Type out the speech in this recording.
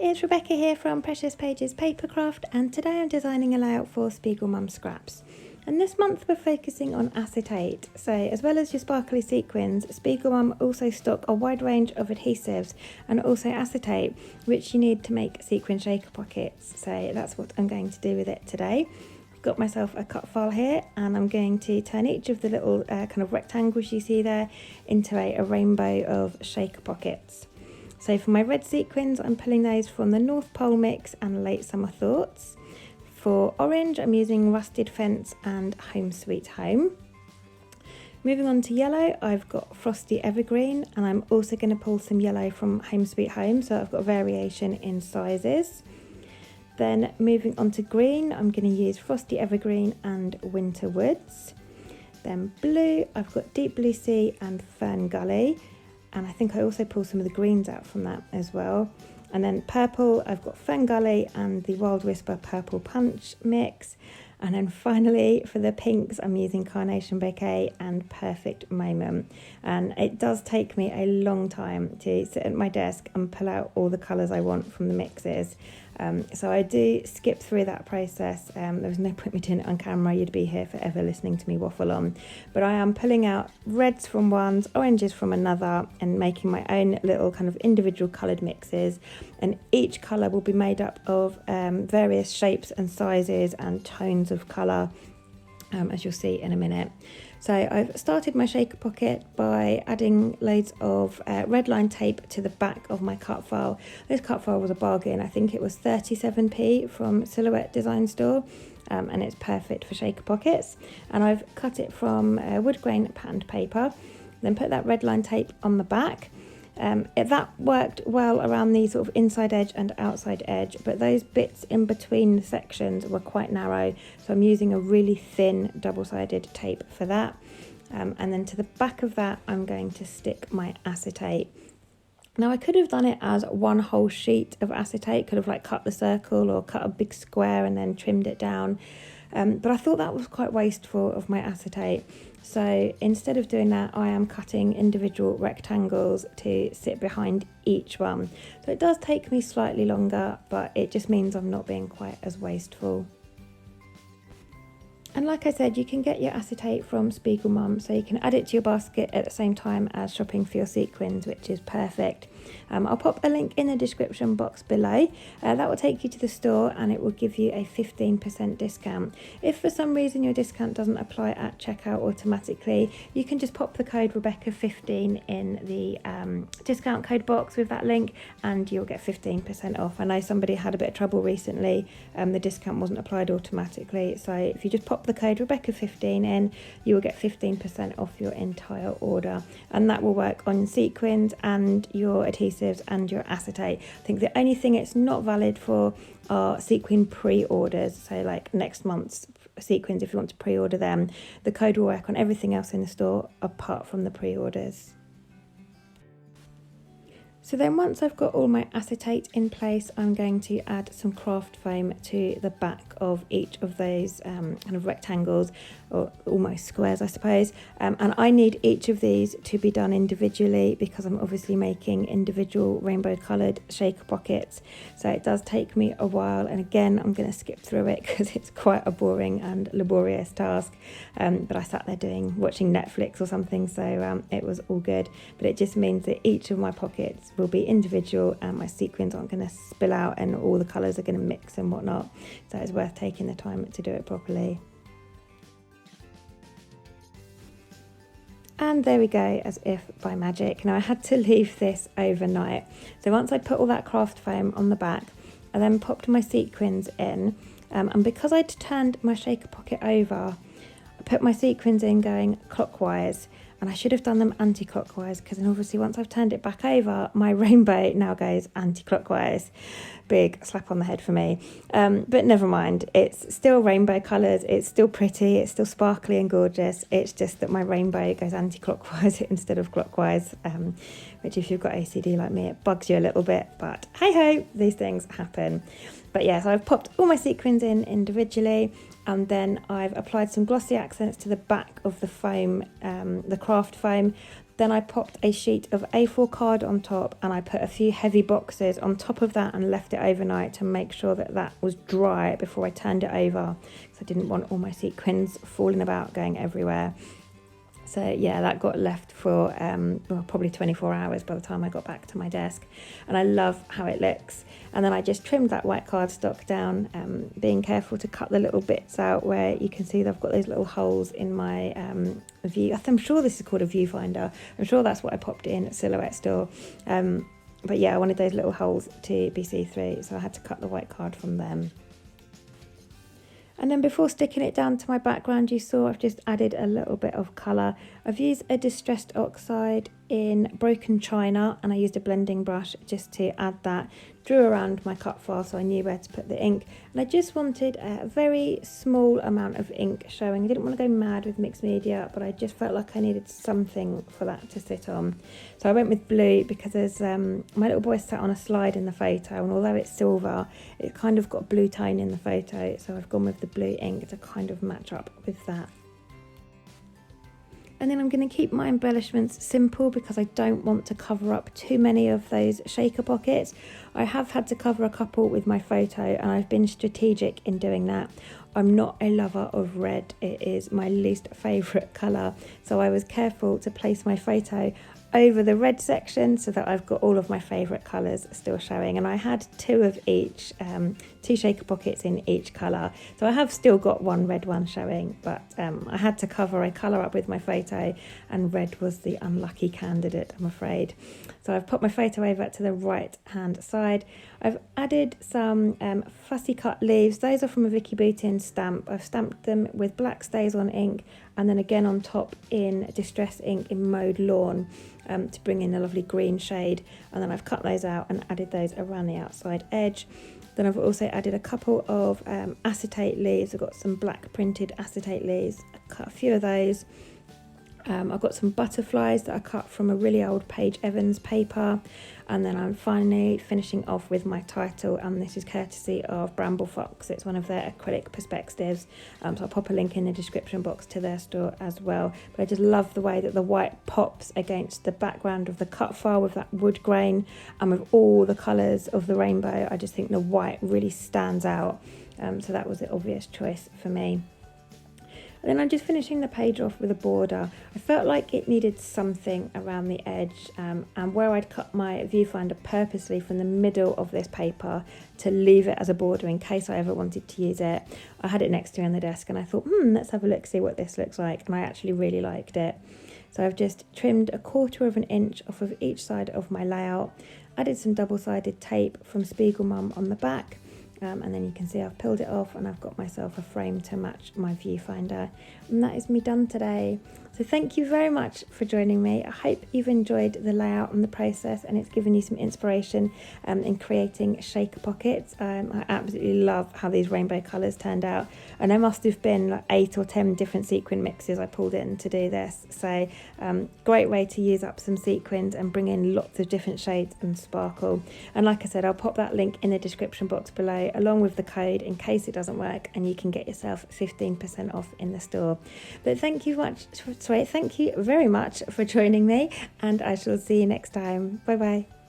it's Rebecca here from Precious Pages Papercraft, and today I'm designing a layout for SpiegelMom Scraps. And this month we're focusing on acetate. So as well as your sparkly sequins, SpiegelMom also stock a wide range of adhesives and also acetate, which you need to make sequin shaker pockets. So that's what I'm going to do with it today. I've got myself a cut file here, and I'm going to turn each of the little kind of rectangles you see there into a rainbow of shaker pockets. So for my red sequins, I'm pulling those from the North Pole Mix and Late Summer Thoughts. For orange, I'm using Rusted Fence and Home Sweet Home. Moving on to yellow, I've got Frosty Evergreen, and I'm also going to pull some yellow from Home Sweet Home, so I've got a variation in sizes. Then moving on to green, I'm going to use Frosty Evergreen and Winter Woods. Then blue, I've got Deep Blue Sea and Fern Gully. And I think I also pulled some of the greens out from that as well. And then purple, I've got Fern Gully and the Wild Whisper Purple Punch mix. And then finally, for the pinks, I'm using Carnation Bouquet and Perfect Moment. And it does take me a long time to sit at my desk and pull out all the colours I want from the mixes. So I do skip through that process. There was no point me doing it on camera. You'd be here forever listening to me waffle on. But I am pulling out reds from ones, oranges from another, and making my own little kind of individual coloured mixes. And each colour will be made up of various shapes and sizes and tones of colour, as you'll see in a minute. So I've started my shaker pocket by adding loads of red line tape to the back of my cut file. This cut file was a bargain. I think it was 37p from Silhouette Design Store, and it's perfect for shaker pockets. And I've cut it from wood grain patterned paper, then put that red line tape on the back. That worked well around the sort of inside edge and outside edge, but those bits in between the sections were quite narrow, so I'm using a really thin double-sided tape for that. And then to the back of that, I'm going to stick my acetate. Now I could have done it as one whole sheet of acetate, could have like cut the circle or cut a big square and then trimmed it down, but I thought that was quite wasteful of my acetate. So instead of doing that, I am cutting individual rectangles to sit behind each one. So it does take me slightly longer, but it just means I'm not being quite as wasteful. And like I said, you can get your acetate from SpiegelMom, so you can add it to your basket at the same time as shopping for your sequins, which is perfect. I'll pop a link in the description box below. That will take you to the store and it will give you a 15% discount. If for some reason your discount doesn't apply at checkout automatically, you can just pop the code Rebecca15 in the discount code box with that link and you'll get 15% off. I know somebody had a bit of trouble recently, the discount wasn't applied automatically, so if you just pop the code Rebecca15 in, you will get 15% off your entire order, and that will work on sequins and your adhesives and your acetate. I think the only thing it's not valid for are sequin pre-orders, so like next month's sequins, if you want to pre-order them. The code will work on everything else in the store apart from the pre-orders. So then once I've got all my acetate in place, I'm going to add some craft foam to the back of each of those kind of rectangles, or almost squares I suppose, and I need each of these to be done individually because I'm obviously making individual rainbow coloured shaker pockets, so it does take me a while, and again I'm going to skip through it because it's quite a boring and laborious task, but I sat there watching Netflix or something, so it was all good. But it just means that each of my pockets will be individual and my sequins aren't going to spill out and all the colours are going to mix and whatnot, so it's worth taking the time to do it properly. And there we go, as if by magic. Now I had to leave this overnight, so once I put all that craft foam on the back, I then popped my sequins in, and because I'd turned my shaker pocket over, I put my sequins in going clockwise, and I should have done them anti-clockwise, because then obviously once I've turned it back over, my rainbow now goes anti-clockwise. Big slap on the head for me, but never mind, it's still rainbow colours, it's still pretty, it's still sparkly and gorgeous. It's just that my rainbow goes anti-clockwise instead of clockwise, which if you've got OCD like me, it bugs you a little bit, but hey ho, these things happen. But yeah, so I've popped all my sequins in individually, and then I've applied some glossy accents to the back of the foam, the craft foam. Then I popped a sheet of A4 card on top, and I put a few heavy boxes on top of that and left it overnight to make sure that that was dry before I turned it over, because I didn't want all my sequins falling about, going everywhere. So yeah, that got left for probably 24 hours by the time I got back to my desk, and I love how it looks. And then I just trimmed that white cardstock down, being careful to cut the little bits out where you can see that I've got those little holes in my view. I'm sure this is called a viewfinder. I'm sure that's what I popped in at Silhouette Store. But yeah, I wanted those little holes to be see-through, so I had to cut the white card from them. And then before sticking it down to my background, you saw I've just added a little bit of colour. I've used a distressed oxide in broken china, and I used a blending brush just to add that. Drew around my cut file so I knew where to put the ink, and I just wanted a very small amount of ink showing. I didn't want to go mad with mixed media, but I just felt like I needed something for that to sit on. So I went with blue because there's my little boy sat on a slide in the photo, and although it's silver, it kind of got blue tone in the photo, so I've gone with the blue ink to kind of match up with that. And then I'm going to keep my embellishments simple because I don't want to cover up too many of those shaker pockets. I have had to cover a couple with my photo, and I've been strategic in doing that. I'm not a lover of red. It is my least favourite colour. So I was careful to place my photo over the red section so that I've got all of my favourite colours still showing. And I had two of each, two shaker pockets in each colour. So I have still got one red one showing, but I had to cover a colour up with my photo, and red was the unlucky candidate, I'm afraid. So I've put my photo over to the right hand side. I've added some fussy cut leaves. Those are from a Vicky Boutin stamp. I've stamped them with black StazOn ink, and then again on top in distress ink in Mode Lawn, to bring in a lovely green shade. And then I've cut those out and added those around the outside edge. Then I've also added a couple of acetate leaves. I've got some black printed acetate leaves. I cut a few of those. I've got some butterflies that I cut from a really old Paige Evans paper, and then I'm finally finishing off with my title, and this is courtesy of Bramble Fox. It's one of their acrylic perspectives, so I'll pop a link in the description box to their store as well. But I just love the way that the white pops against the background of the cut file with that wood grain, and with all the colours of the rainbow. I just think the white really stands out, so that was the obvious choice for me. And then I'm just finishing the page off with a border. I felt like it needed something around the edge, and where I'd cut my viewfinder purposely from the middle of this paper to leave it as a border in case I ever wanted to use it. I had it next to me on the desk, and I thought, let's have a look, see what this looks like, and I actually really liked it. So I've just trimmed 1/4 of an inch off of each side of my layout, added some double-sided tape from SpiegelMom on the back, and then you can see I've peeled it off, and I've got myself a frame to match my viewfinder, and that is me done today. So thank you very much for joining me. I hope you've enjoyed the layout and the process, and it's given you some inspiration in creating shaker pockets. I absolutely love how these rainbow colours turned out, and there must have been like 8 or 10 different sequin mixes I pulled in to do this. So great way to use up some sequins and bring in lots of different shades and sparkle. And like I said, I'll pop that link in the description box below along with the code in case it doesn't work, and you can get yourself 15% off in the store. But thank you very much for joining me, and I shall see you next time. Bye bye.